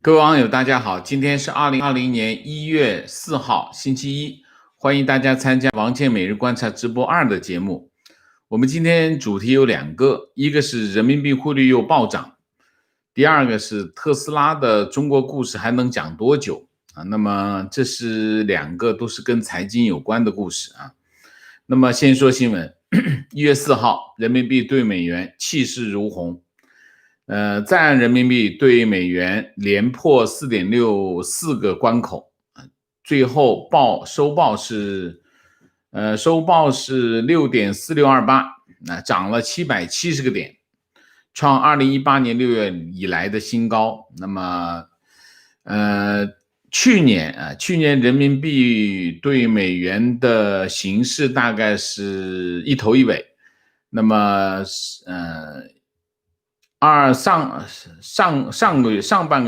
各位网友，大家好，今天是2020年1月4号，星期一，欢迎大家参加王健每日观察直播2的节目。我们今天主题有2个，一个是人民币汇率又暴涨，第二个是特斯拉的中国故事还能讲多久啊？那么这是2个都是跟财经有关的故事啊。那么先说新闻，1月4号，人民币对美元气势如虹。在岸人民币对美元连破 4.64 个关口，最后收报是 6.4628，涨了770个点，创2018年6月以来的新高。那么去年人民币对美元的形势大概是一头一尾，那么上半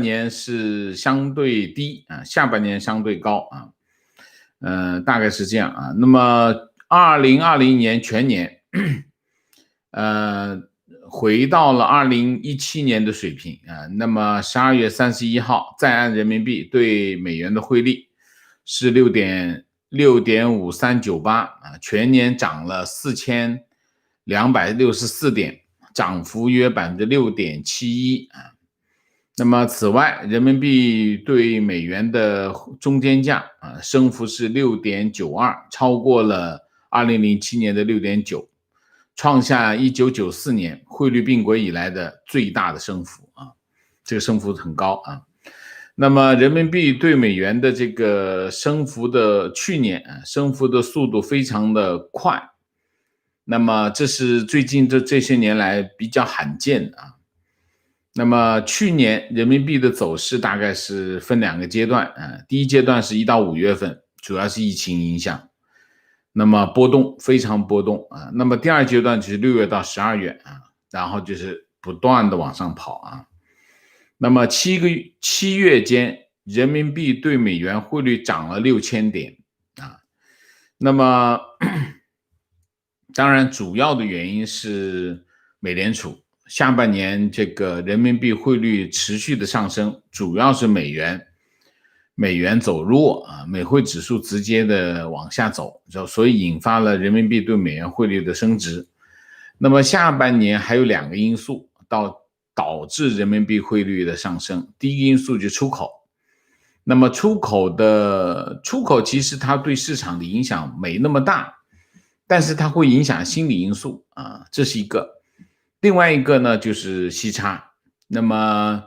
年是相对低啊，下半年相对高啊，大概是这样啊。那么2020年全年，回到了2017年的水平啊。那么12月31号，在岸人民币对美元的汇率是6.5398啊，全年涨了4264点。涨幅约 6.71% 啊。那么此外，人民币对美元的中间价啊，升幅是 6.92， 超过了2007年的 6.9， 创下1994年汇率并轨以来的最大的升幅啊，这个升幅很高啊。那么人民币对美元的这个升幅的去年升幅的速度非常的快。那么这是最近这些年来比较罕见的啊。那么去年人民币的走势大概是分2个阶段啊，第一阶段是1到5月份，主要是疫情影响，那么非常波动啊。那么第二阶段就是6月到12月啊，然后就是不断的往上跑啊。那么7月间，人民币对美元汇率涨了6000点啊。那么当然，主要的原因是美联储下半年这个人民币汇率持续的上升，主要是美元走弱啊，美汇指数直接的往下走，所以引发了人民币对美元汇率的升值。那么下半年还有2个因素导致人民币汇率的上升，第一个因素就是出口。那么出口其实它对市场的影响没那么大。但是它会影响心理因素啊，这是一个。另外一个呢，就是息差。那么，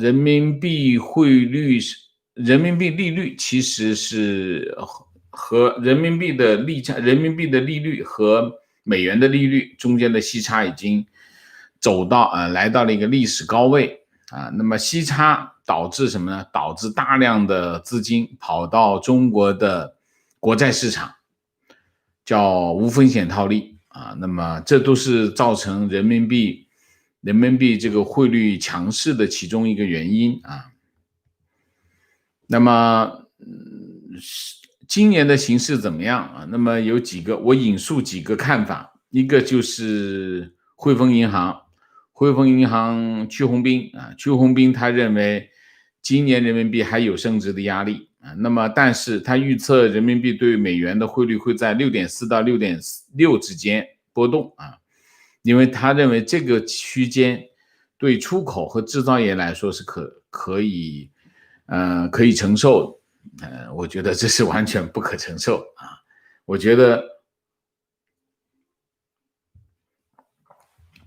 人民币利率其实是和人民币的利率和美元的利率中间的息差已经来到了一个历史高位啊。那么息差导致什么呢？导致大量的资金跑到中国的国债市场。叫无风险套利啊，那么这都是造成人民币这个汇率强势的其中一个原因啊。那么今年的形势怎么样啊？那么我引述几个看法，一个就是汇丰银行屈宏斌他认为今年人民币还有升值的压力。那么但是他预测人民币对美元的汇率会在 6.4 到 6.6 之间波动啊，因为他认为这个区间对出口和制造业来说是可以承受的。我觉得这是完全不可承受啊。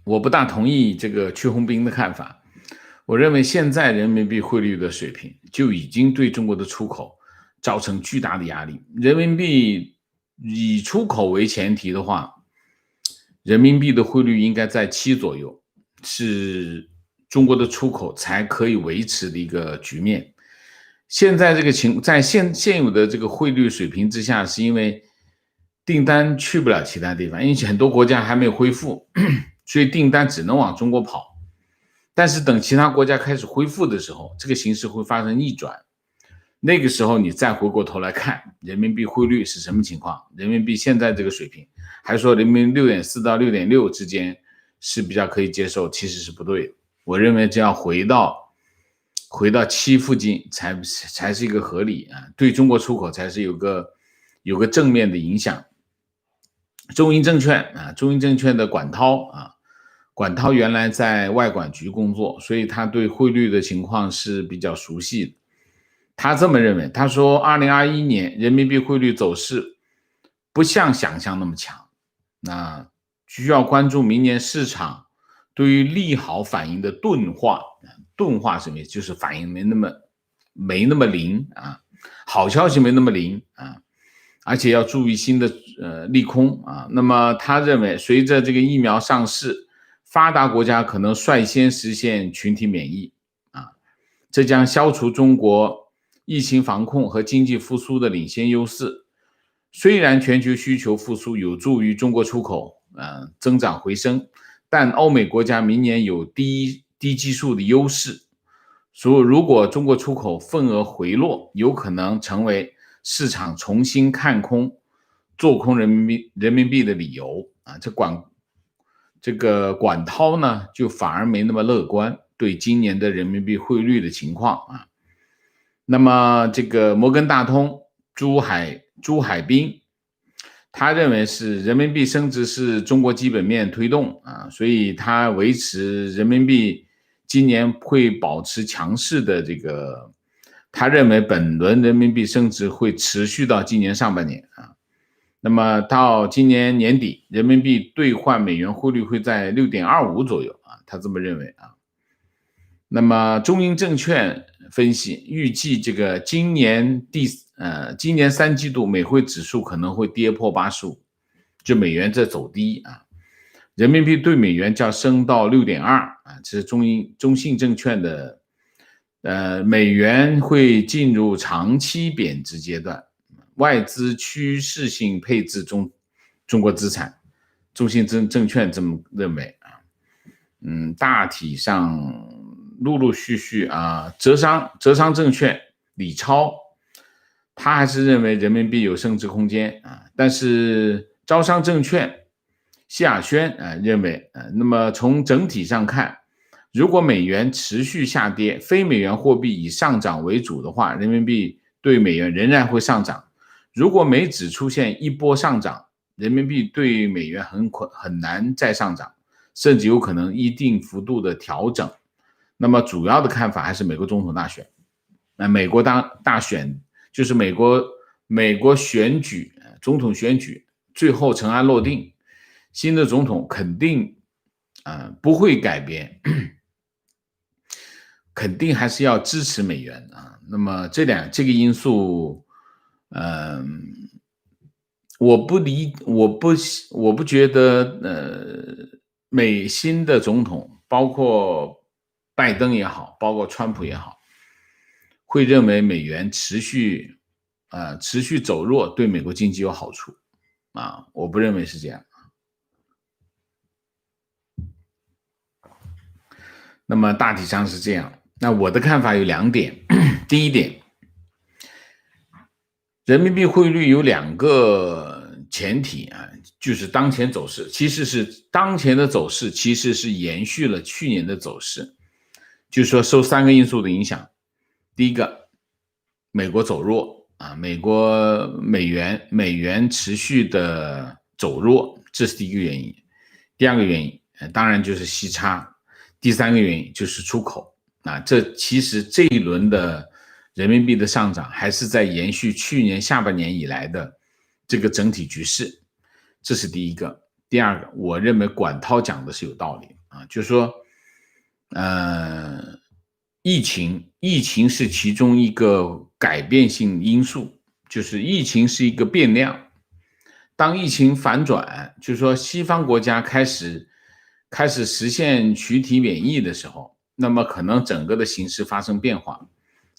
我不大同意这个屈宏斌的看法。我认为现在人民币汇率的水平就已经对中国的出口造成巨大的压力。人民币以出口为前提的话，人民币的汇率应该在7左右，是中国的出口才可以维持的一个局面。现在这个在现有的这个汇率水平之下，是因为订单去不了其他地方，因为很多国家还没有恢复，所以订单只能往中国跑。但是等其他国家开始恢复的时候，这个形势会发生逆转。那个时候你再回过头来看人民币汇率是什么情况，人民币现在这个水平，还说人民币 6.4 到 6.6 之间是比较可以接受，其实是不对的我认为只要回到7附近才是一个合理啊，对中国出口才是有个正面的影响。中银证券的管涛原来在外管局工作，所以他对汇率的情况是比较熟悉的。他这么认为，他说2021年人民币汇率走势不像想象那么强，那需要关注明年市场对于利好反应的钝化。钝化什么意思？就是反应没那么灵啊，好消息没那么灵啊，而且要注意新的利空啊。那么他认为，随着这个疫苗上市，发达国家可能率先实现群体免疫啊，这将消除中国疫情防控和经济复苏的领先优势。虽然全球需求复苏有助于中国出口增长回升，但欧美国家明年有低基数的优势，所以如果中国出口份额回落，有可能成为市场重新看空、做空人民币的理由啊。这个管涛呢，就反而没那么乐观，对今年的人民币汇率的情况啊。那么这个摩根大通朱海滨，他认为是人民币升值是中国基本面推动啊，所以他维持人民币今年会保持强势的这个，他认为本轮人民币升值会持续到今年上半年啊。那么到今年年底，人民币兑换美元汇率会在6.25左右啊，他这么认为啊。那么中银证券分析，预计这个今年3季度美汇指数可能会跌破85，就美元在走低啊。人民币对美元将升到6.2啊，这是中信证券的，美元会进入长期贬值阶段，外资趋势性配置中国资产，中信证券这么认为啊。大体上陆陆续续啊，浙商证券李超他还是认为人民币有升值空间啊，但是招商证券谢亚轩认为那么从整体上看，如果美元持续下跌，非美元货币以上涨为主的话，人民币对美元仍然会上涨。如果美指出现一波上涨，人民币对美元很难再上涨，甚至有可能一定幅度的调整。那么主要的看法还是美国总统大选。美国大选就是美国选举总统选举最后尘埃落定，新的总统肯定不会改变，肯定还是要支持美元啊。那么这个因素，我不觉得新的总统，包括拜登也好，包括川普也好，会认为美元持续走弱对美国经济有好处啊，我不认为是这样。那么大体上是这样。那我的看法有2点，第一点，人民币汇率有2个前提啊，就是当前走势，当前的走势其实是延续了去年的走势，就是说受3个因素的影响。第一个，美国走弱啊，美元持续的走弱，这是第一个原因。第2个原因当然就是息差，第3个原因就是出口啊。其实这一轮的人民币的上涨还是在延续去年下半年以来的这个整体局势，这是第一个。第2个，我认为管涛讲的是有道理啊，就是说疫情是其中一个改变性因素，就是疫情是一个变量。当疫情反转，就是说西方国家开始实现群体免疫的时候，那么可能整个的形势发生变化，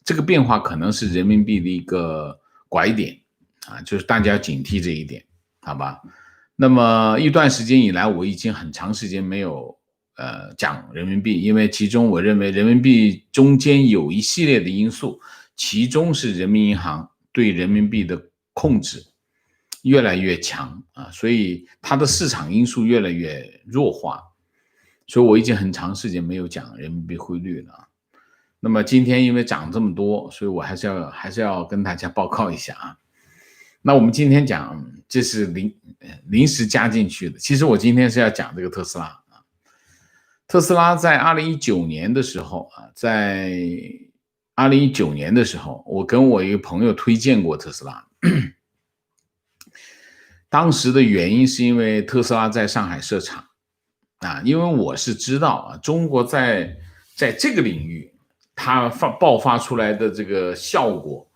这个变化可能是人民币的一个拐点啊，就是大家要警惕这一点，好吧？那么一段时间以来，我已经很长时间没有讲人民币，因为其中我认为人民币中间有一系列的因素，其中是人民银行对人民币的控制越来越强啊，所以它的市场因素越来越弱化。所以我已经很长时间没有讲人民币汇率了。那么今天因为涨这么多，所以我还是要跟大家报告一下啊。那我们今天讲，这是临时加进去的。其实我今天是要讲这个特斯拉啊。特斯拉在2019年的时候啊，我跟我一个朋友推荐过特斯拉。当时的原因是因为特斯拉在上海设厂啊，因为我是知道啊，中国在这个领域，它爆发出来的这个效果，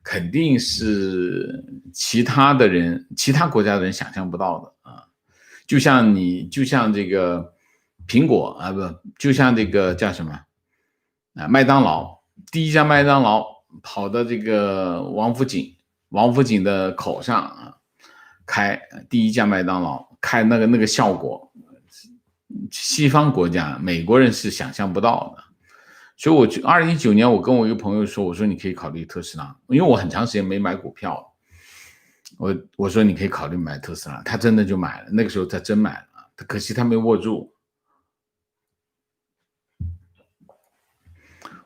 肯定是其他国家的人想象不到的啊。就像这个苹果啊，不，就像这个叫什么啊，麦当劳，第一家麦当劳跑到这个王府井的口上啊，开第一家麦当劳，开那个效果，西方国家美国人是想象不到的。所以我2019年我跟我一个朋友说，我说你可以考虑特斯拉，因为我很长时间没买股票，我说你可以考虑买特斯拉，他真的就买了，那个时候他真买了，可惜他没握住。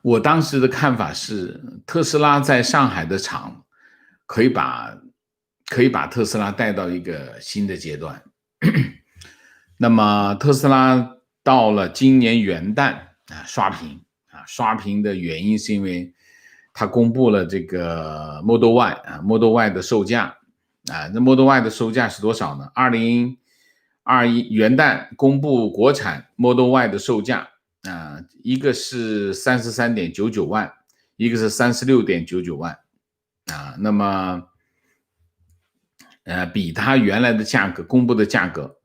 我当时的看法是，特斯拉在上海的厂可以把特斯拉带到一个新的阶段。那么特斯拉到了今年元旦啊刷屏的原因是因为它公布了这个 Model Y 啊 Model Y 的售价啊，那 Model Y 的售价是多少呢？2021元旦公布国产 Model Y 的售价啊，一个是33.99万，一个是36.99万啊，那么比它原来的价格公布的价格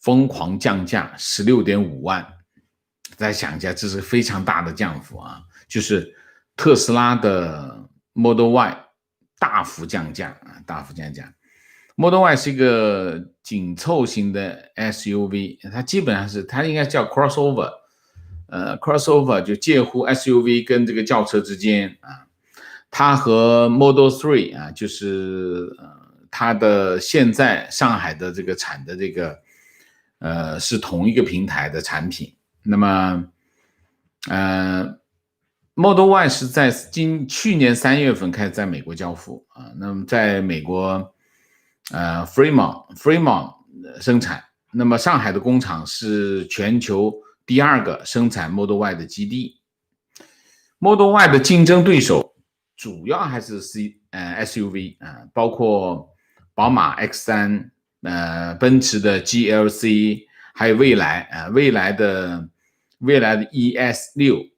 疯狂降价16.5万。大家想一下，这是非常大的降幅啊，就是特斯拉的 Model Y 大幅降价啊，大幅降价。Model Y 是一个紧凑型的 SUV， 它基本上是它应该叫 crossover，crossover 就介乎 SUV 跟这个轿车之间啊。它和 Model 3啊，就是它的现在上海的这个产的这个是同一个平台的产品。那么Model Y 是在去年3月份开始在美国交付啊，那么在美国Fremont 生产，那么上海的工厂是全球第2个生产 Model Y 的基地。Model Y 的竞争对手主要还是SUV 啊，包括宝马 X3，奔驰的 GLC， 还有蔚来的 ES6，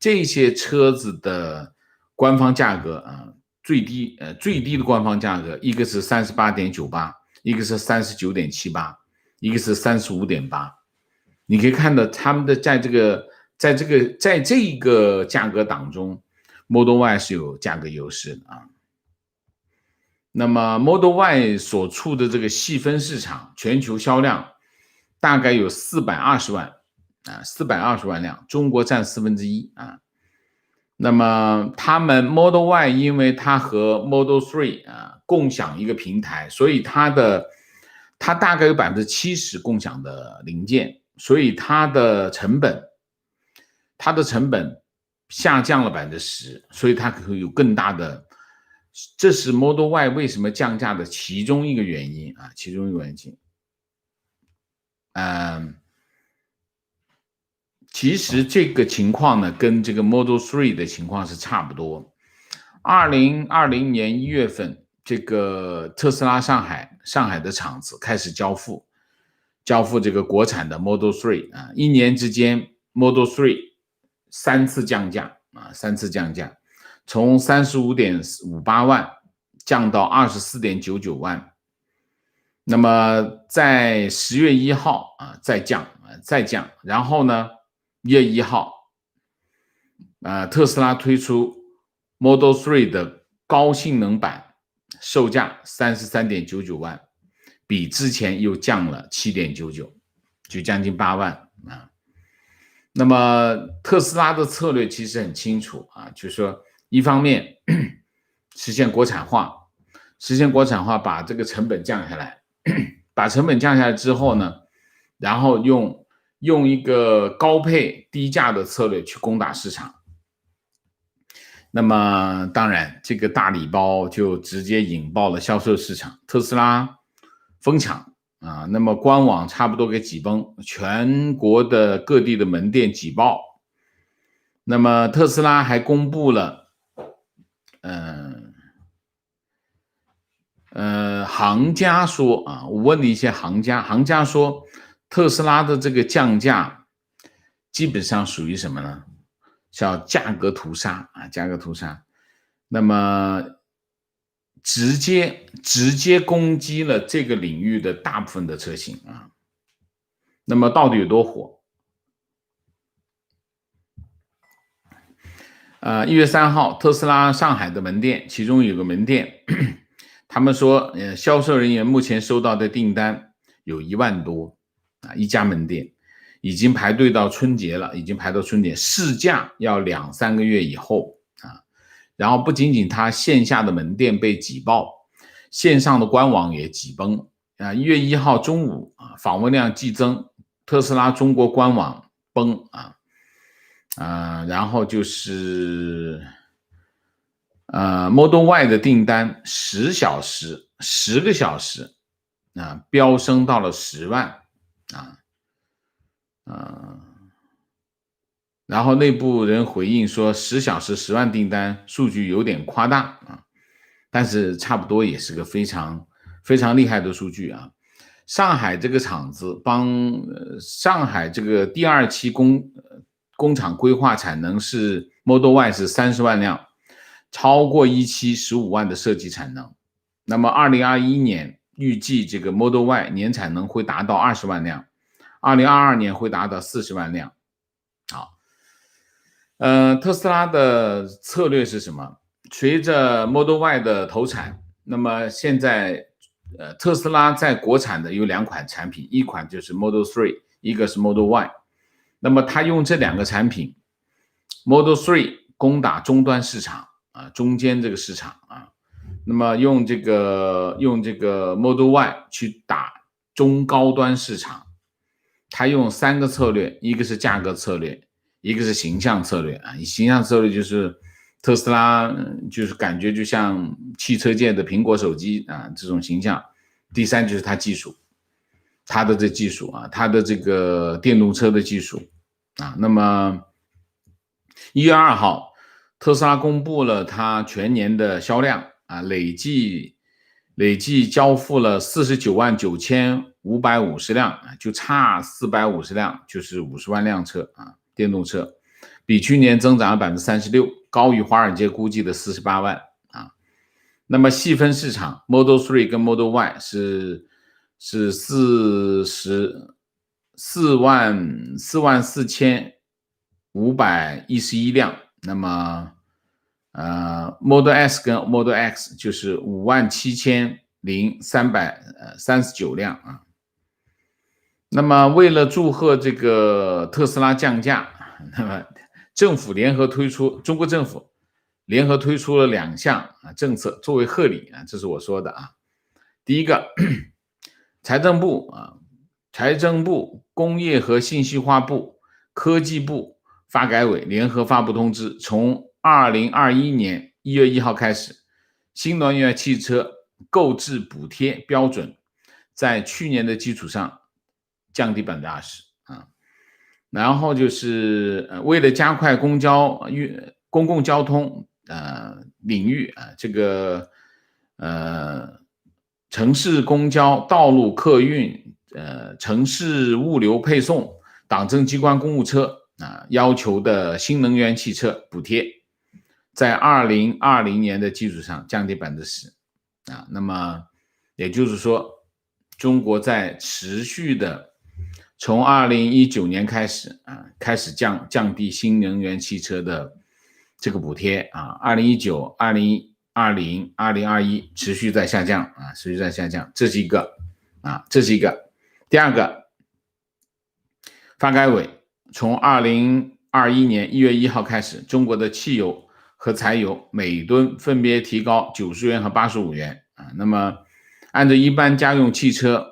这些车子的官方价格啊，最低的官方价格，一个是 38.98， 一个是 39.78， 一个是 35.8。 你可以看到他们的在这个价格档中 Model Y 是有价格优势的啊。那么 Model Y 所处的这个细分市场全球销量大概有420万啊，420万辆，中国占1/4啊。那么他们 Model Y 因为它和 Model 3啊共享一个平台，所以它大概有70%共享的零件，所以它的成本下降了10%，所以它可以有更大的，这是 Model Y 为什么降价的其中一个原因啊，其中一个原因。其实这个情况呢，跟这个 Model 3的情况是差不多。2020年1月份，这个特斯拉上海的厂子开始交付这个国产的 Model 3啊，1年之间 Model 33次降价啊，3次降价，从 35.58万降到 24.99万。那么在10月1号啊再降，然后呢1月1号特斯拉推出 Model 3的高性能版，售价 33.99万，比之前又降了 7.99， 就将近8万啊。那么特斯拉的策略其实很清楚啊，就是说一方面实现国产化，把这个成本降下来，把成本降下来之后呢，然后用用一个高配低价的策略去攻打市场。那么当然这个大礼包就直接引爆了销售市场，特斯拉疯抢啊，那么官网差不多给挤崩，全国的各地的门店挤爆。那么特斯拉还公布了行家说啊，我问了一些行家说特斯拉的这个降价基本上属于什么呢？叫价格屠杀啊，价格屠杀。那么直接攻击了这个领域的大部分的车型啊。那么到底有多火？1月3号，特斯拉上海的门店，其中有个门店，他们说，销售人员目前收到的订单有1万多啊，一家门店已经排队到春节了，已经排到春节，试驾要2-3个月以后啊。然后不仅仅它线下的门店被挤爆，线上的官网也挤崩啊。1月1号中午啊，访问量激增，特斯拉中国官网崩啊。然后就是Model Y 的订单10个小时啊，飙升到了10万然后内部人回应说10小时10万订单数据有点夸大啊，但是差不多也是个非常厉害的数据啊。上海这个厂子帮上海这个第2期工厂规划产能是 Model Y 是30万辆，超过1期15万的设计产能。那么2021年预计这个 Model Y 年产能会达到20万辆，2022年会达到40万辆。好，特斯拉的策略是什么？随着 Model Y 的投产，那么现在特斯拉在国产的有2款产品，一款就是 Model 3，一个是 Model Y。那么他用这2个产品 Model 3攻打终端市场啊，中间这个市场啊，那么用这个 Model Y 去打中高端市场。他用3个策略，一个是价格策略，一个是形象策略啊。形象策略就是特斯拉就是感觉就像汽车界的苹果手机啊这种形象。第3就是它技术，它的这技术啊，它的这个电动车的技术啊。那么1月2号，特斯拉公布了它全年的销量啊，累计交付了499550辆啊，就差450辆，就是50万辆车啊，电动车，比去年增长了 36%， 高于华尔街估计的48万啊。那么细分市场 Model 3跟 Model Y 是44511辆，那么Model S 跟 Model X 就是57339辆啊。那么为了祝贺这个特斯拉降价，那么中国政府联合推出了2项政策作为贺礼啊，这是我说的啊。第一个，财政部、工业和信息化部、科技部、发改委联合发布通知，从2021年1月1号开始，新能源汽车购置补贴标准在去年的基础上降低 20% 啊。然后就是为了加快公共交通领域啊，这个城市公交、道路客运、城市物流配送、党政机关公务车要求的新能源汽车补贴，在2020年的基础上降低 10% 啊。那么也就是说，中国在持续的从2019年开始降低新能源汽车的这个补贴啊，2019、2020、2021持续在下降啊，持续在下降，这是一个。第二个，发改委从2021年1月1号开始，中国的汽油和柴油每吨分别提高90元和85元啊。那么按照一般家用汽车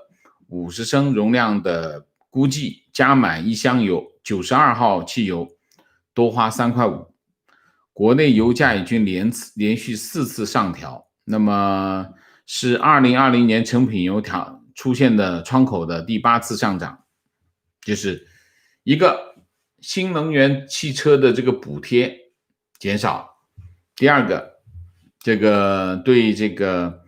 50升容量的估计加满一箱油92号汽油多花3块5。国内油价已经连续4次上调，那么是2020年成品油出现的窗口的第8次上涨，就是一个新能源汽车的这个补贴减少，第二个这个对这个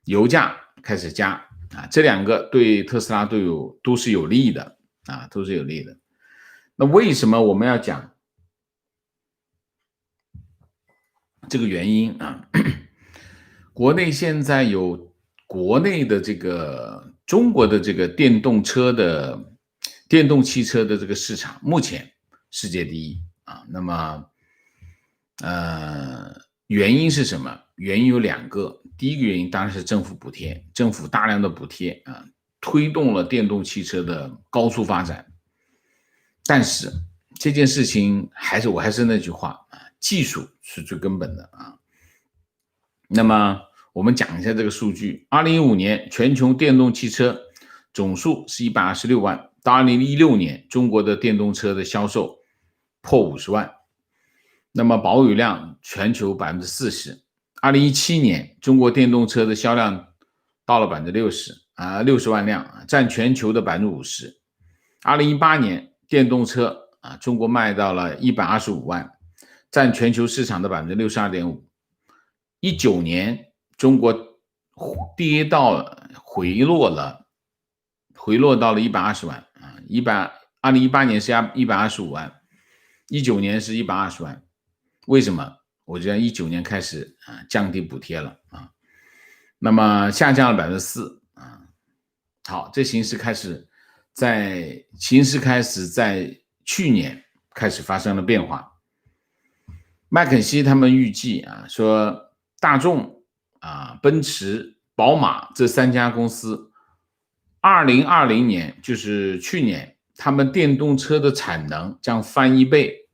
油价开始加啊，这两个对特斯拉都是有利的啊，都是有利的。那为什么我们要讲这个原因啊？国内现在有国内的这个中国的这个电动汽车的这个市场，目前世界第一啊。那么原因是什么？原因有2个。第一个原因当然是政府补贴，政府大量的补贴啊，推动了电动汽车的高速发展。但是这件事情我还是那句话啊，技术是最根本的啊。那么我们讲一下这个数据，2015年全球电动汽车总数是126万，到2016年中国的电动车的销售破50万，那么保有量全球 40%。2017年中国电动车的销量到了 60万辆，占全球的 50%。2018年电动车中国卖到了125万，占全球市场的 62.5%。19年中国回落到了120万啊，2018年是125万，19年是120万。为什么？我觉得19年开始降低补贴了啊，那么下降了 4% 啊。好，这形势开始在去年开始发生了变化。麦肯锡他们预计说大众奔驰、宝马这3家公司2020年就是去年，他们电动车的产能将翻1倍，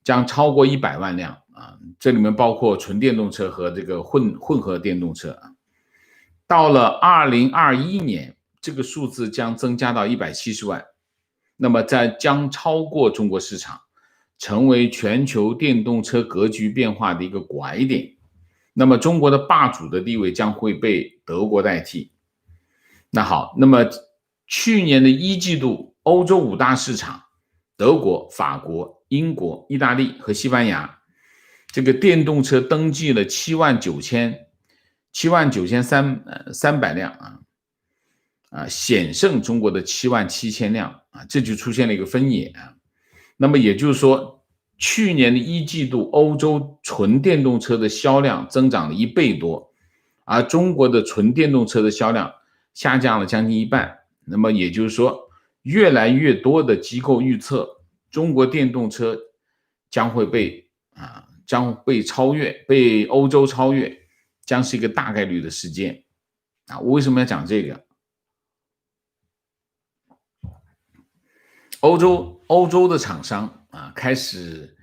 将超过100万辆啊，这里面包括纯电动车和这个混合电动车啊。到了2021年，这个数字将增加到170万，那么将超过中国市场，成为全球电动车格局变化的一个拐点。那么中国的霸主的地位将会被德国代替。那好，那么去年的1季度，欧洲5大市场，德国、法国、英国、意大利和西班牙，这个电动车登记了79300辆险胜中国的77000辆这就出现了一个分野那么也就是说，去年的1季度，欧洲纯电动车的销量增长了1倍多，而中国的纯电动车的销量下降了将近1半。那么也就是说，越来越多的机构预测，中国电动车将会被超越，被欧洲超越，将是一个大概率的事件我为什么要讲这个？欧洲的厂商开始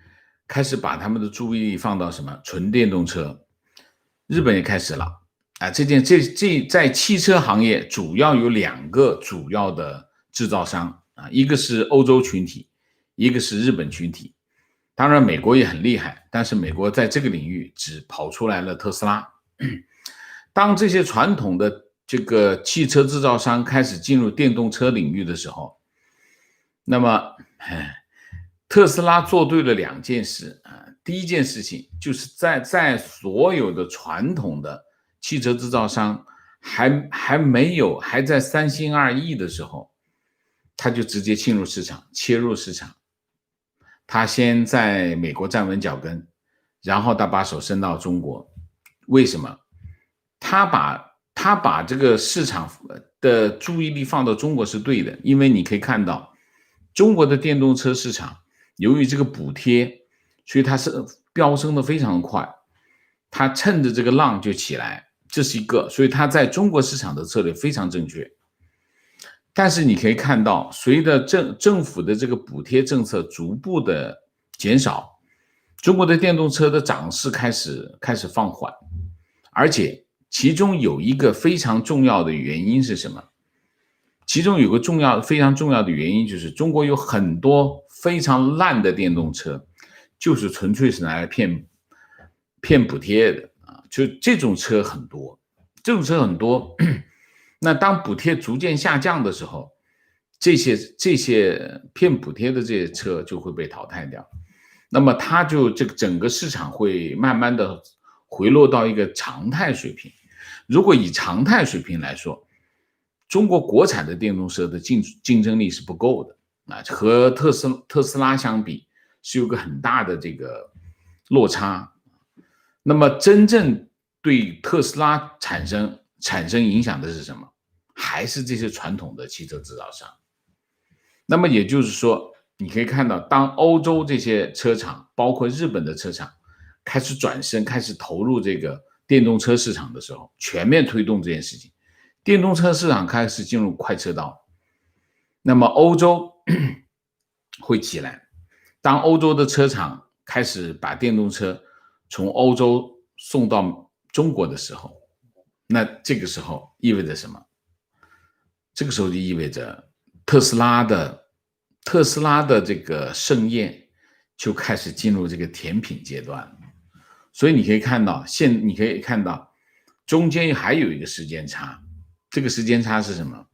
把他们的注意力放到什么纯电动车，日本也开始了在汽车行业主要有2个主要的制造商一个是欧洲群体，一个是日本群体。当然美国也很厉害，但是美国在这个领域只跑出来了特斯拉。当这些传统的这个汽车制造商开始进入电动车领域的时候，那么特斯拉做对了2件事第一件事情就是在所有的传统的汽车制造商还在三心二意的时候，他就直接切入市场。他先在美国站稳脚跟，然后他把手伸到中国。为什么？他把这个市场的注意力放到中国是对的，因为你可以看到中国的电动车市场由于这个补贴，所以它是飙升的非常快，它趁着这个浪就起来，这是一个，所以它在中国市场的策略非常正确。但是你可以看到，随着政府的这个补贴政策逐步的减少，中国的电动车的涨势开始放缓，而且其中有一个非常重要的原因是什么？其中有个非常重要的原因，就是中国有很多非常烂的电动车，就是纯粹是拿来骗补贴的啊，就这种车很多，这种车很多。那当补贴逐渐下降的时候，这些骗补贴的这些车就会被淘汰掉，那么它就这个整个市场会慢慢的回落到一个常态水平。如果以常态水平来说，中国国产的电动车的竞争力是不够的啊，和特斯拉相比是有个很大的这个落差。那么真正对特斯拉产生影响的是什么？还是这些传统的汽车制造商。那么也就是说，你可以看到，当欧洲这些车厂，包括日本的车厂，开始转身，开始投入这个电动车市场的时候，全面推动这件事情，电动车市场开始进入快车道，那么欧洲会起来。当欧洲的车厂开始把电动车从欧洲送到中国的时候，那这个时候意味着什么？这个时候就意味着特斯拉的这个盛宴就开始进入这个甜品阶段。所以你可以看到中间还有一个时间差，这个时间差是什么？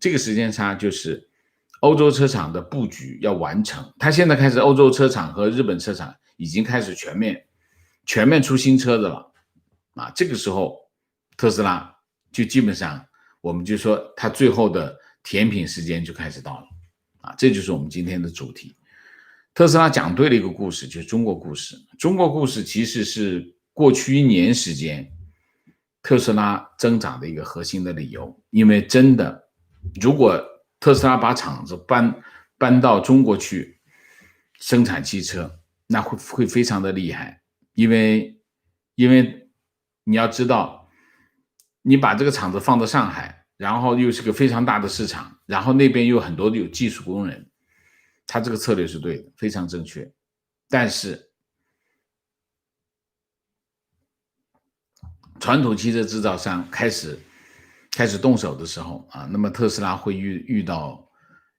这个时间差就是欧洲车厂的布局要完成。它现在开始，欧洲车厂和日本车厂已经开始全面出新车的了啊。这个时候特斯拉就基本上，我们就说它最后的甜品时间就开始到了啊。这就是我们今天的主题。特斯拉讲对了一个故事，就是中国故事。中国故事其实是过去1年时间特斯拉增长的一个核心的理由。因为真的，如果特斯拉把厂子搬到中国去生产汽车，那会非常的厉害。因为你要知道，你把这个厂子放到上海，然后又是个非常大的市场，然后那边又有很多的有技术工人，他这个策略是对的，非常正确。但是传统汽车制造商开始动手的时候啊，那么特斯拉会遇到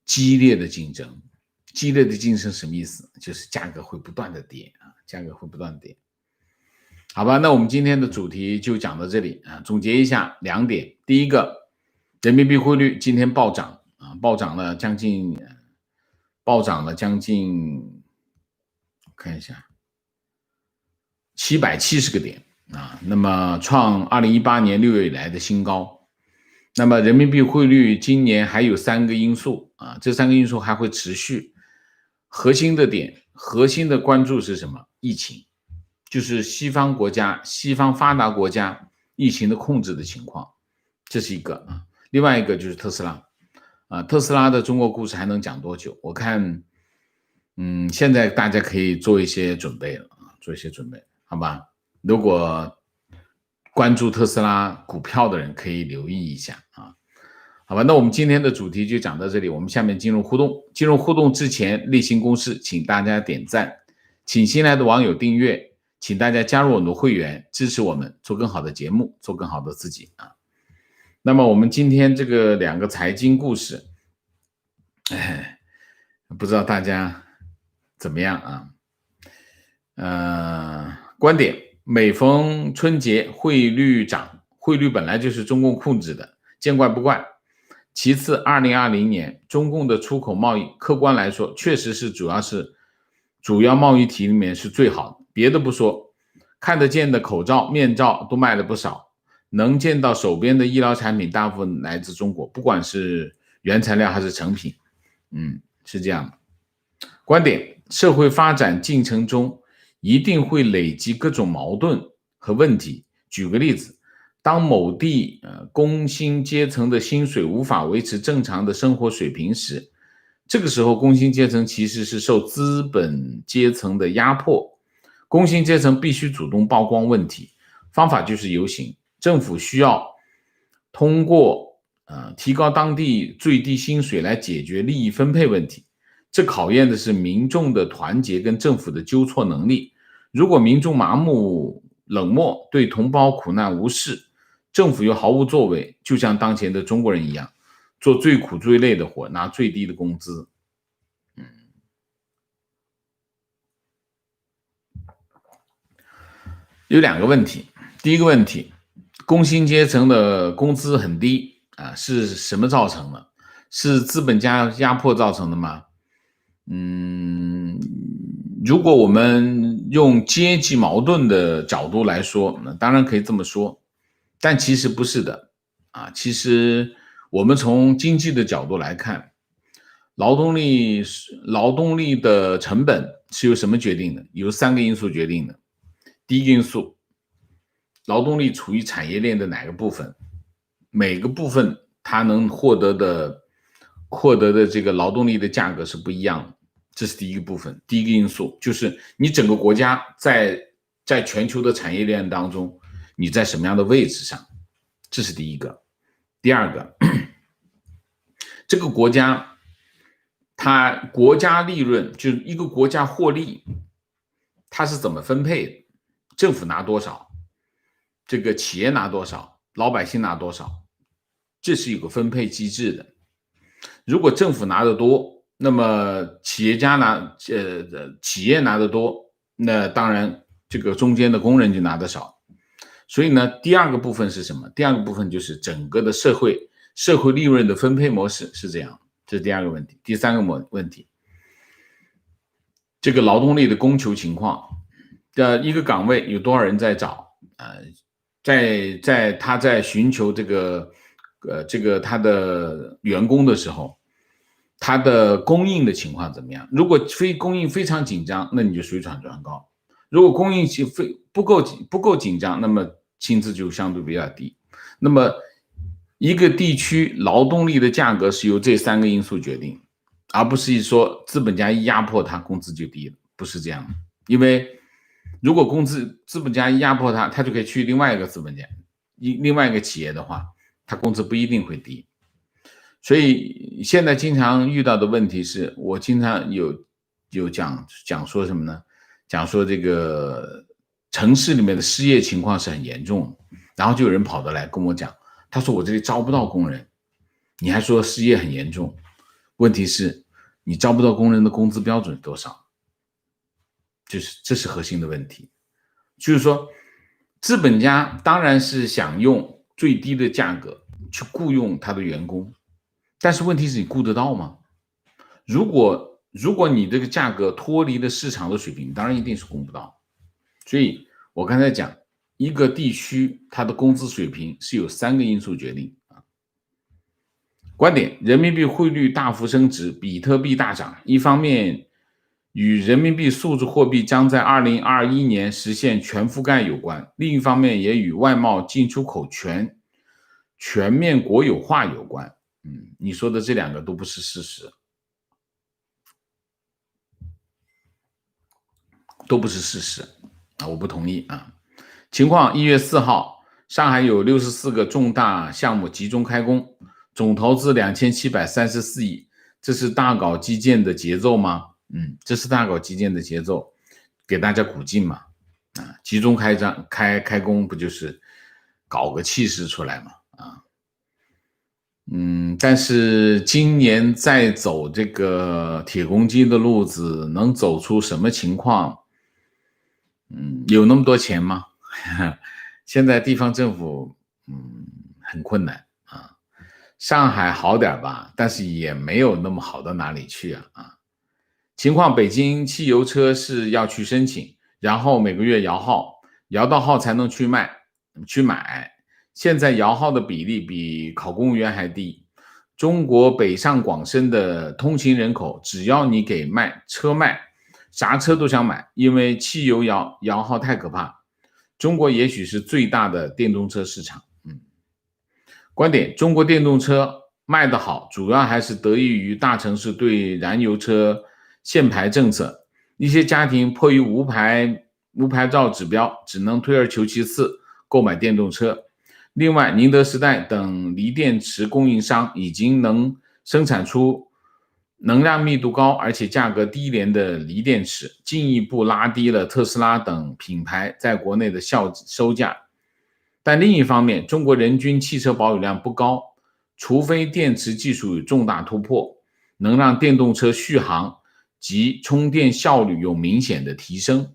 激烈的竞争。激烈的竞争什么意思？就是价格会不断的跌啊，价格会不断的跌。好吧，那我们今天的主题就讲到这里啊。总结一下2点：第一个，人民币汇率今天暴涨啊，暴涨了将近，看一下770个点啊，那么创2018年6月以来的新高。那么人民币汇率今年还有3个因素啊，这3个因素还会持续。核心的关注是什么？疫情，就是西方发达国家疫情的控制的情况，这是一个啊。另外一个就是特斯拉啊，特斯拉的中国故事还能讲多久？我看，现在大家可以做一些准备了啊，好吧？如果关注特斯拉股票的人可以留意一下啊。好吧，那我们今天的主题就讲到这里，我们下面进入互动。进入互动之前，例行公事，请大家点赞，请新来的网友订阅，请大家加入我们的会员，支持我们做更好的节目，做更好的自己啊。那么我们今天这个2个财经故事，不知道大家怎么样啊？观点：每逢春节汇率涨，汇率本来就是中共控制的，见怪不怪。其次，2020年中共的出口贸易，客观来说，确实是主要贸易体里面是最好的。别的不说，看得见的口罩、面罩都卖了不少，能见到手边的医疗产品大部分来自中国，不管是原材料还是成品，是这样的。观点：社会发展进程中一定会累积各种矛盾和问题。举个例子。当某地工薪阶层的薪水无法维持正常的生活水平时，这个时候工薪阶层其实是受资本阶层的压迫，工薪阶层必须主动曝光问题，方法就是游行。政府需要通过提高当地最低薪水来解决利益分配问题，这考验的是民众的团结跟政府的纠错能力。如果民众麻木冷漠，对同胞苦难无视，政府又毫无作为，就像当前的中国人一样，做最苦最累的活，拿最低的工资。有2个问题。第一个问题，工薪阶层的工资很低啊，是什么造成的？是资本家压迫造成的吗？如果我们用阶级矛盾的角度来说，那当然可以这么说，但其实不是的啊。其实我们从经济的角度来看，劳动力的成本是由什么决定的？由3个因素决定的。第一个因素，劳动力处于产业链的哪个部分，每个部分它能获得的这个劳动力的价格是不一样的，这是第一个部分。第一个因素就是你整个国家在全球的产业链当中，你在什么样的位置上，这是第一个。第二个，这个国家它国家利润，就是一个国家获利，它是怎么分配的？政府拿多少，这个企业拿多少，老百姓拿多少，这是有个分配机制的。如果政府拿得多，那么企业拿得多，那当然这个中间的工人就拿得少。所以呢，第二个部分是什么？第二个部分就是整个的社会利润的分配模式是这样，这是第二个问题。第三个问题，这个劳动力的供求情况。一个岗位有多少人在找？他在寻求这个他的员工的时候，他的供应的情况怎么样？如果供应非常紧张，那你就水涨船高；如果供应不够紧张，那么薪资就相对比较低。那么一个地区劳动力的价格是由这3个因素决定，而不是说资本家一压迫他，工资就低了，不是这样的。因为如果资本家一压迫他就可以去另外一个资本家，另外一个企业的话，他工资不一定会低。所以现在经常遇到的问题是，我经常有讲说什么呢？讲说这个城市里面的失业情况是很严重的，然后就有人跑得来跟我讲，他说我这里招不到工人，你还说失业很严重，问题是你招不到工人的工资标准多少？这是核心的问题。就是说资本家当然是想用最低的价格去雇佣他的员工，但是问题是你雇得到吗？如果你这个价格脱离了市场的水平，当然一定是雇不到。所以我刚才讲，一个地区它的工资水平是由3个因素决定。观点，人民币汇率大幅升值，比特币大涨，一方面与人民币数字货币将在2021年实现全覆盖有关，另一方面也与外贸进出口全面国有化有关。你说的这2个都不是事实，都不是事实啊，我不同意啊。情况：1月4号，上海有64个重大项目集中开工，总投资2734亿，这是大搞基建的节奏吗？这是大搞基建的节奏，给大家鼓劲嘛。集中开工不就是搞个气势出来嘛？但是今年再走这个铁公鸡的路子，能走出什么情况？有那么多钱吗？现在地方政府很困难啊。上海好点吧，但是也没有那么好到哪里去啊。情况，北京汽油车是要去申请，然后每个月摇号，摇到号才能去买。现在摇号的比例比考公务员还低。中国北上广深的通勤人口，只要你给车卖，啥车都想买，因为汽油摇号太可怕。中国也许是最大的电动车市场。观点，中国电动车卖得好，主要还是得益于大城市对燃油车限牌政策，一些家庭迫于无牌照指标，只能退而求其次购买电动车。另外，宁德时代等锂电池供应商已经能生产出能量密度高而且价格低廉的锂电池，进一步拉低了特斯拉等品牌在国内的售价。但另一方面，中国人均汽车保有量不高，除非电池技术有重大突破，能让电动车续航及充电效率有明显的提升。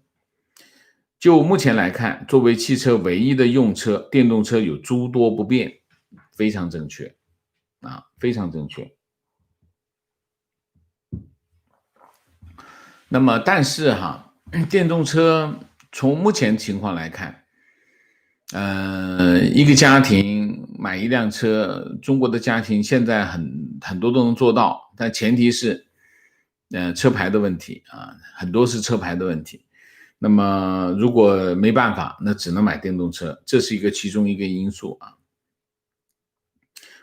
就目前来看，作为汽车唯一的用车，电动车有诸多不便，非常正确非常正确。那么但是电动车从目前情况来看，一个家庭买一辆车，中国的家庭现在很多都能做到，但前提是车牌的问题很多是车牌的问题。那么如果没办法，那只能买电动车，这是其中一个因素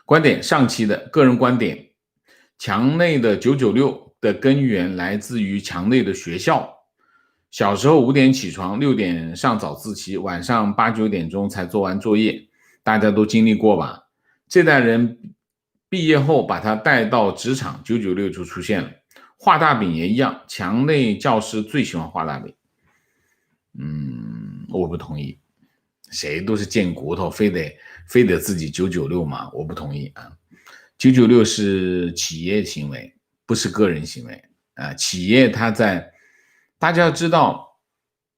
观点，上期的个人观点，墙内的996的根源来自于墙内的学校。小时候5点起床，6点上早自习，晚上8、9点钟才做完作业，大家都经历过吧？这代人毕业后把他带到职场，996就出现了。画大饼也一样，墙内教师最喜欢画大饼。我不同意，谁都是贱骨头，非得自己996嘛？我不同意996是企业行为，不是个人行为企业大家要知道，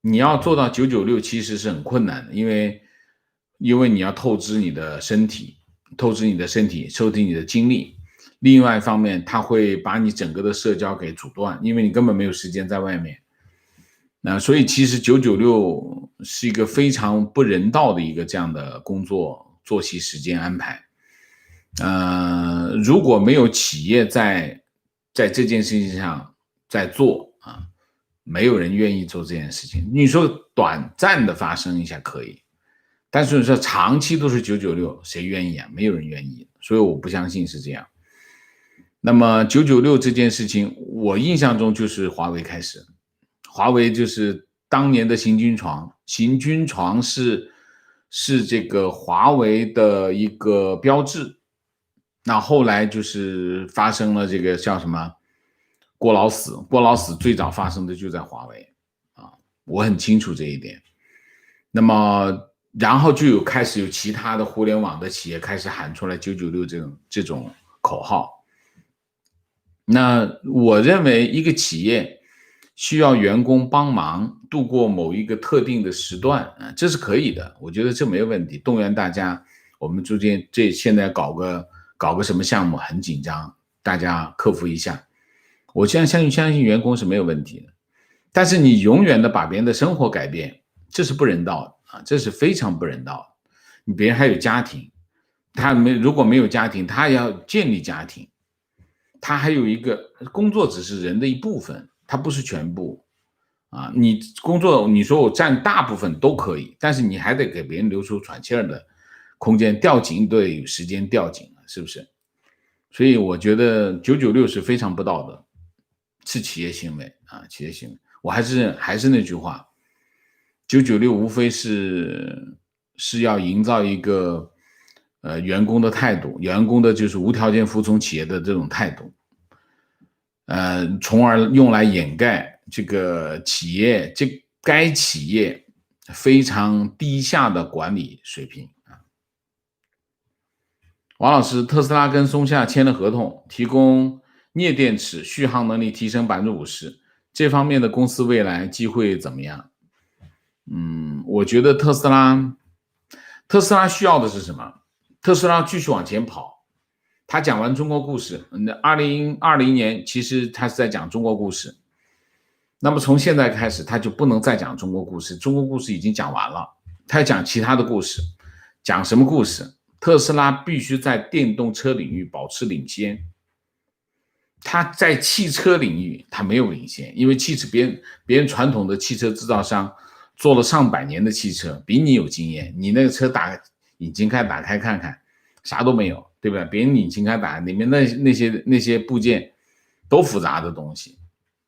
你要做到996其实是很困难的，因为你要透支你的身体，透支你的精力。另外一方面，它会把你整个的社交给阻断，因为你根本没有时间在外面。所以其实996是一个非常不人道的一个这样的工作作息时间安排。如果没有企业在这件事情上在做没有人愿意做这件事情。你说短暂的发生一下可以，但是说长期都是996，谁愿意没有人愿意，所以我不相信是这样。那么996这件事情，我印象中就是华为开始，华为就是当年的行军床是这个华为的一个标志。那后来就是发生了这个叫什么郭老死最早发生的就在华为我很清楚这一点。那么然后就开始有其他的互联网的企业开始喊出来996这种口号。那我认为一个企业需要员工帮忙度过某一个特定的时段这是可以的，我觉得这没有问题，动员大家，我们之间现在搞个什么项目很紧张，大家克服一下，我相信员工是没有问题的。但是你永远的把别人的生活改变，这是不人道的这是非常不人道的。你别人还有家庭，如果没有家庭，他要建立家庭，他还有一个工作，只是人的一部分，它不是全部你工作你说我占大部分都可以，但是你还得给别人留出喘气儿的空间，吊井对有时间吊井是不是？所以我觉得996是非常不道德，是企业行为企业行为。我还是那句话，996无非是要营造一个员工的态度，员工的就是无条件服从企业的这种态度，从而用来掩盖这个该企业非常低下的管理水平王老师，特斯拉跟松下签了合同，提供镍电池，续航能力提升50%，这方面的公司未来机会怎么样？我觉得特斯拉需要的是什么？特斯拉继续往前跑。他讲完中国故事，2020年其实他是在讲中国故事。那么从现在开始，他就不能再讲中国故事，中国故事已经讲完了，他要讲其他的故事。讲什么故事？特斯拉必须在电动车领域保持领先。他在汽车领域他没有领先，因为别人传统的汽车制造商做了上百年的汽车，比你有经验。你那个车引擎盖打开看看，啥都没有，对吧？别人引擎盖打里面那些部件都复杂的东西，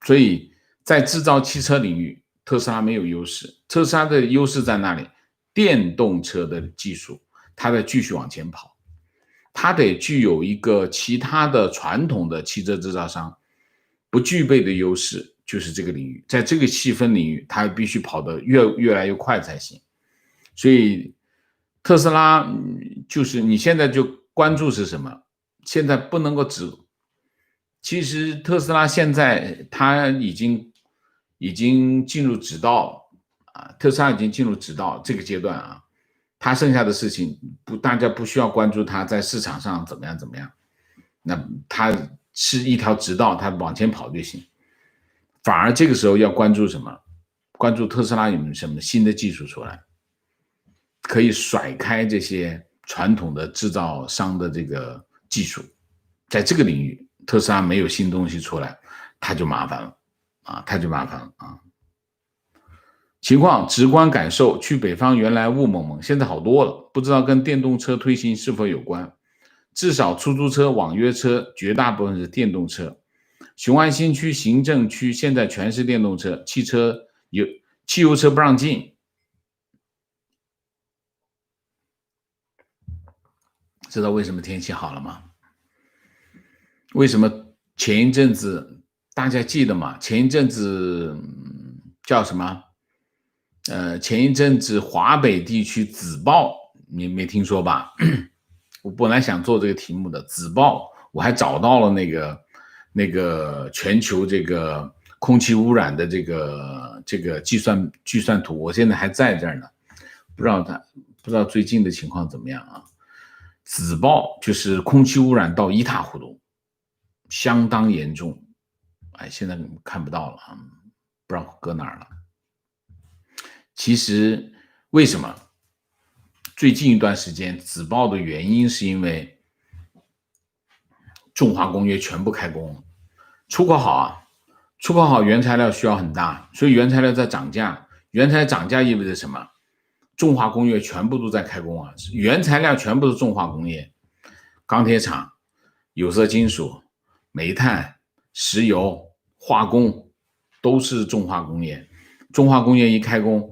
所以在制造汽车领域，特斯拉没有优势。特斯拉的优势在哪里？电动车的技术，它得继续往前跑，它得具有一个其他的传统的汽车制造商不具备的优势，就是这个领域，在这个细分领域，它必须跑得越来越快才行。所以特斯拉就是你现在就关注是什么？现在不能够只，其实特斯拉现在它已经进入直道啊，特斯拉已经进入直道这个阶段啊，它剩下的事情大家不需要关注它在市场上怎么样怎么样，那它是一条直道，它往前跑就行。反而这个时候要关注什么？关注特斯拉有没有什么新的技术出来，可以甩开这些传统的制造商的这个技术，在这个领域，特斯拉没有新东西出来，它就麻烦了啊，它就麻烦了啊。情况直观感受，去北方原来雾蒙蒙，现在好多了，不知道跟电动车推行是否有关。至少出租车、网约车绝大部分是电动车。雄安新区行政区现在全是电动车，汽油车不让进。知道为什么天气好了吗？为什么前一阵子大家记得吗？前一阵子叫什么？前一阵子华北地区紫爆，你没听说吧？我本来想做这个题目的紫爆，我还找到了那个全球这个空气污染的这个计算图，我现在还在这儿呢，不知道最近的情况怎么样啊？紫爆就是空气污染到一塌糊涂，相当严重，哎，现在看不到了啊，不知道搁哪儿了。其实为什么最近一段时间紫爆的原因是因为重化工业全部开工，出口好啊，出口好原材料需要很大，所以原材料在涨价。原材料涨价意味着什么？重化工业全部都在开工啊，原材料全部是重化工业，钢铁厂、有色金属、煤炭、石油、化工都是重化工业。重化工业一开工，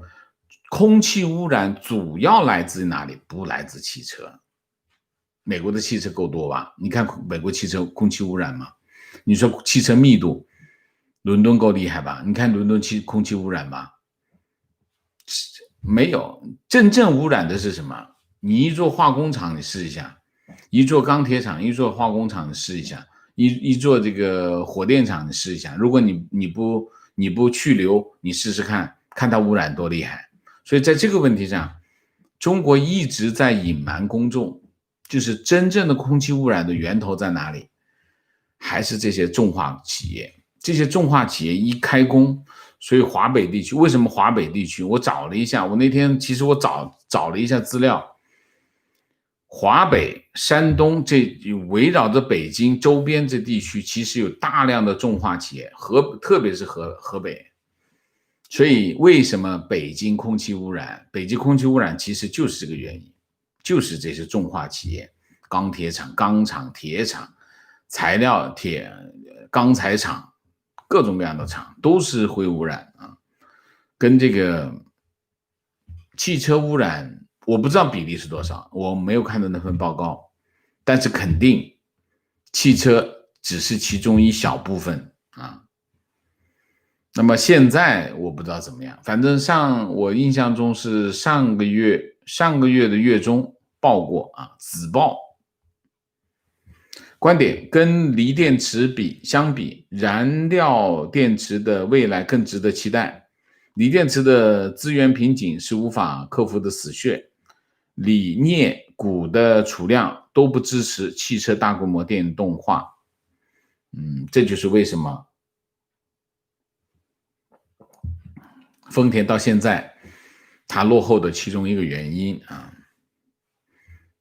空气污染主要来自哪里？不来自汽车。美国的汽车够多吧？你看美国汽车空气污染吗？你说汽车密度，伦敦够厉害吧？你看伦敦空气污染吧？没有。真正污染的是什么？你一座化工厂你试一下，一座钢铁厂，一座化工厂你试一下，一座这个火电厂你试一下。如果你不去留，你试试看它污染多厉害。所以在这个问题上，中国一直在隐瞒公众，就是真正的空气污染的源头在哪里？还是这些重化企业。这些重化企业一开工，所以华北地区，为什么华北地区？我找了一下，我那天其实我找了一下资料，华北、山东这围绕着北京周边这地区，其实有大量的重化企业，特别是河北。所以为什么北京空气污染？北京空气污染其实就是这个原因，就是这些重化企业，钢铁厂、钢厂、铁厂、材料钢材厂，各种各样的厂都是会污染啊。跟这个汽车污染，我不知道比例是多少，我没有看到那份报告，但是肯定汽车只是其中一小部分啊。那么现在我不知道怎么样，反正我印象中是上个月的月中报过啊，紫报。观点：跟锂电池相比，燃料电池的未来更值得期待。锂电池的资源瓶颈是无法克服的死穴，锂、镍、钴的储量都不支持汽车大规模电动化。这就是为什么丰田到现在它落后的其中一个原因啊。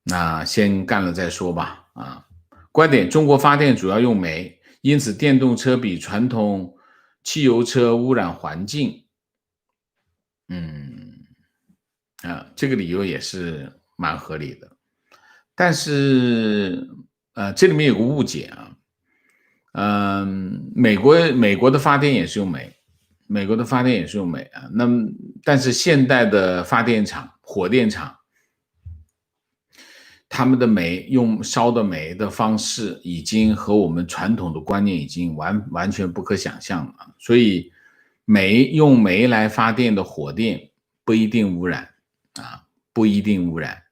那先干了再说吧啊。观点：中国发电主要用煤，因此电动车比传统汽油车污染环境。这个理由也是蛮合理的。但是这里面有个误解啊。美国的发电也是用煤，啊。那么但是现代的发电厂、火电厂，他们的烧的煤的方式已经和我们传统的观念已经完全不可想象了。所以用煤来发电的火电不一定污染啊，不一定污染。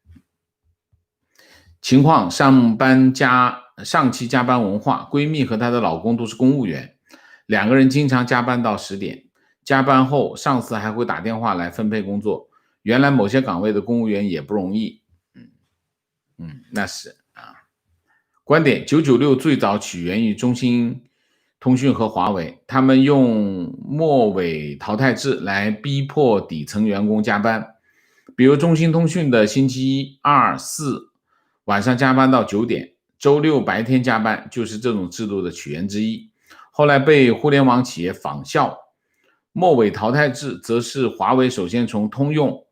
情况：上期加班文化，闺蜜和她的老公都是公务员，两个人经常加班到10点，加班后上司还会打电话来分配工作。原来某些岗位的公务员也不容易。那是啊。观点996最早起源于中兴通讯和华为，他们用末尾淘汰制来逼迫底层员工加班。比如中兴通讯的星期一、二、四晚上加班到9点，周六白天加班，就是这种制度的起源之一。后来被互联网企业仿效。末尾淘汰制则是华为首先从通用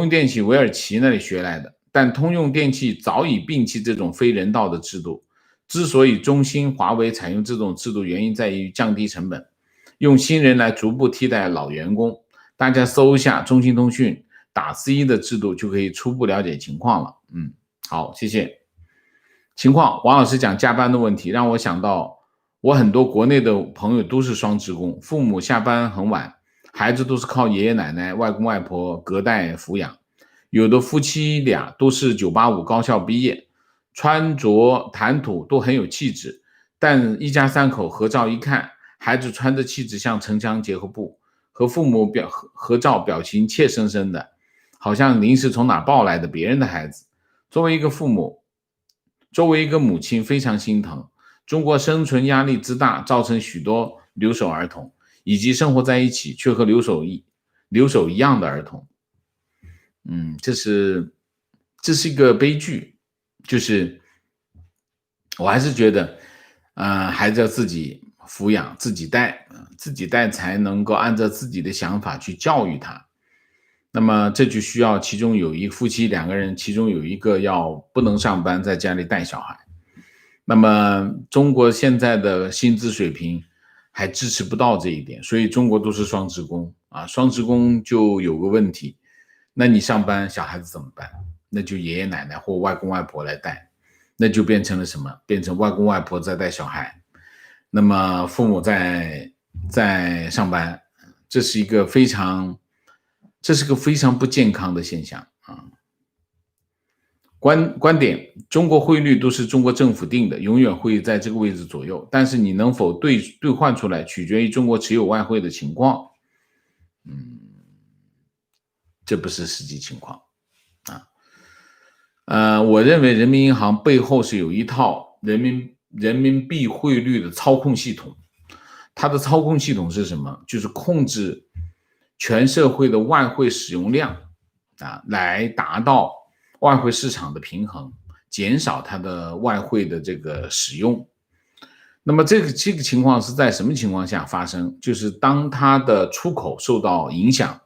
电气韦尔奇那里学来的，但通用电气早已摒弃这种非人道的制度。之所以中兴、华为采用这种制度，原因在于降低成本，用新人来逐步替代老员工。大家搜一下中兴通讯打 C 的制度，就可以初步了解情况了。好，谢谢。情况，王老师讲加班的问题，让我想到我很多国内的朋友都是双职工，父母下班很晚，孩子都是靠爷爷奶奶、外公外婆隔代抚养。有的夫妻俩都是985高校毕业，穿着谈吐都很有气质，但一家三口合照一看，孩子穿着气质像城乡结合部，和父母合照表情怯生生的，好像临时从哪抱来的别人的孩子。作为一个母亲非常心疼。中国生存压力之大，造成许多留守儿童，以及生活在一起却和留守一样的儿童。这是一个悲剧。就是我还是觉得孩子要自己抚养，自己带才能够按照自己的想法去教育他。那么这就需要其中有一夫妻两个人，其中有一个不能上班，在家里带小孩。那么中国现在的薪资水平还支持不到这一点，所以中国都是双职工啊。双职工就有个问题，那你上班小孩子怎么办？那就爷爷奶奶或外公外婆来带，那就变成了什么？变成外公外婆在带小孩，那么父母在上班，这是个非常不健康的现象啊。观点，中国汇率都是中国政府定的，永远会在这个位置左右，但是你能否兑换出来，取决于中国持有外汇的情况。这不是实际情况啊。我认为人民银行背后是有一套人民币汇率的操控系统。它的操控系统是什么？就是控制全社会的外汇使用量来达到外汇市场的平衡，减少它的外汇的这个使用。那么这个情况是在什么情况下发生？就是当它的出口受到影响，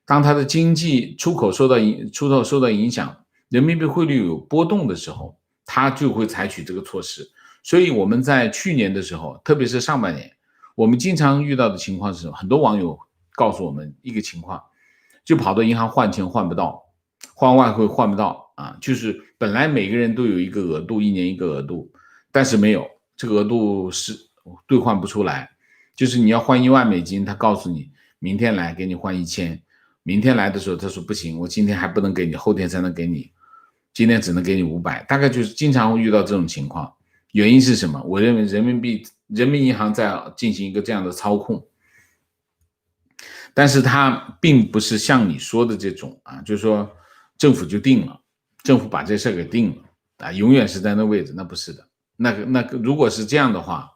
当它的经济出口受到影响，人民币汇率有波动的时候，它就会采取这个措施。所以我们在去年的时候，特别是上半年，我们经常遇到的情况是，很多网友告诉我们一个情况，就跑到银行换钱换不到，换外汇换不到就是本来每个人都有一个额度，一年一个额度，但是没有，这个额度是兑换不出来。就是你要换1万美金，他告诉你明天来给你换1000，明天来的时候他说不行，我今天还不能给你，后天才能给你，今天只能给你500，大概就是经常会遇到这种情况。原因是什么？我认为人民银行在进行一个这样的操控，但是它并不是像你说的这种就是说政府就定了，政府把这事给定了永远是在那位置，那不是的。那个如果是这样的话，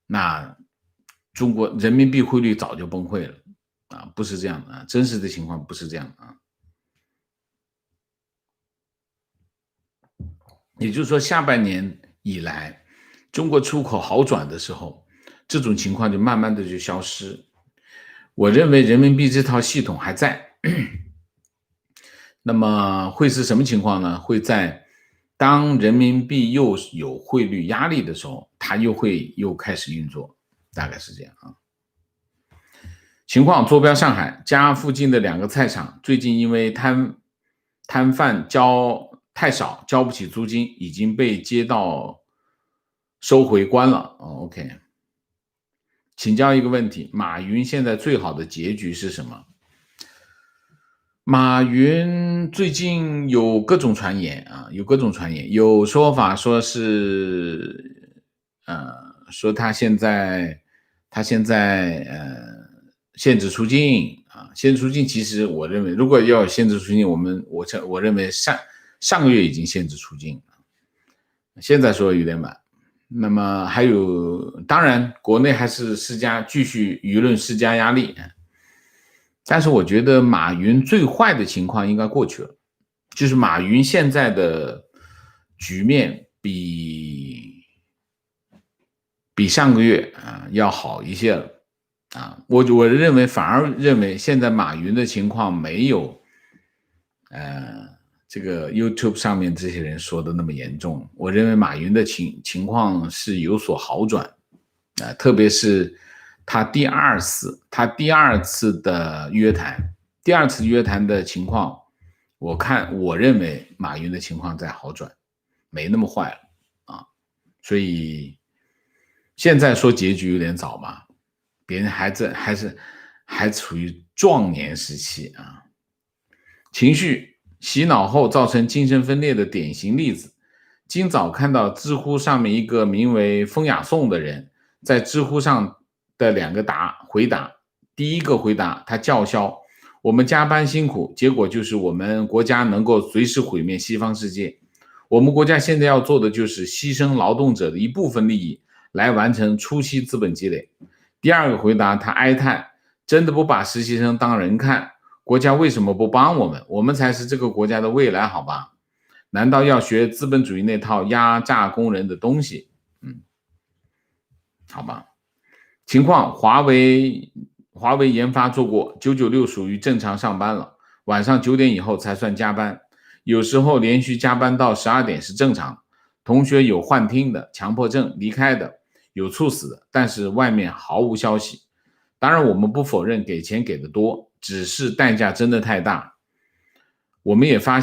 那中国人民币汇率早就崩溃了不是这样的真实的情况不是这样也就是说，下半年以来，中国出口好转的时候，这种情况就慢慢的就消失。我认为人民币这套系统还在，那么会是什么情况呢？会在当人民币又有汇率压力的时候，它又开始运作，大概是这样情况坐标上海，家附近的2个菜场最近因为摊贩太少，交不起租金，已经被街道收回关了。OK， 请教一个问题，马云现在最好的结局是什么？马云最近有各种传言啊，有各种传言，有说法说是，说他现在限制出境啊，限制出境。其实我认为，如果要限制出境，我认为上个月已经限制出境，现在说有点晚。那么还有，当然国内还是继续舆论施加压力。但是我觉得马云最坏的情况应该过去了，就是马云现在的局面比上个月要好一些了我认为反而认为现在马云的情况没有这个 YouTube 上面这些人说的那么严重。我认为马云的情况是有所好转特别是他第二次的约谈，第二次约谈的情况，我认为马云的情况在好转，没那么坏了所以现在说结局有点早嘛，别人还处于壮年时期情绪洗脑后造成精神分裂的典型例子。今早看到知乎上面一个名为风雅颂的人在知乎上的2个回答，第一个回答他叫嚣我们加班辛苦，结果就是我们国家能够随时毁灭西方世界，我们国家现在要做的就是牺牲劳动者的一部分利益来完成初期资本积累。第二个回答他哀叹真的不把实习生当人看，国家为什么不帮我们？我们才是这个国家的未来好吧？难道要学资本主义那套压榨工人的东西？好吧。情况华为研发做过996属于正常上班了，晚上9点以后才算加班，有时候连续加班到12点是正常。同学有幻听的、强迫症离开的，有猝死的，但是外面毫无消息。当然我们不否认给钱给的多，只是代价真的太大。我也发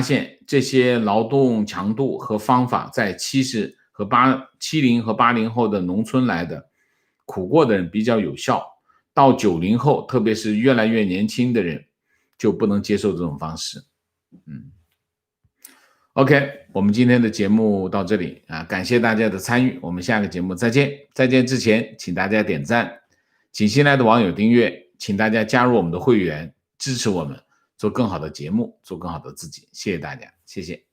现这些劳动强度和方法在70和80后的农村来的苦过的人比较有效，到90后，特别是越来越年轻的人就不能接受这种方式。OK， 我们今天的节目到这里感谢大家的参与，我们下个节目再见。再见之前，请大家点赞，请新来的网友订阅，请大家加入我们的会员，支持我们做更好的节目，做更好的自己。谢谢大家，谢谢。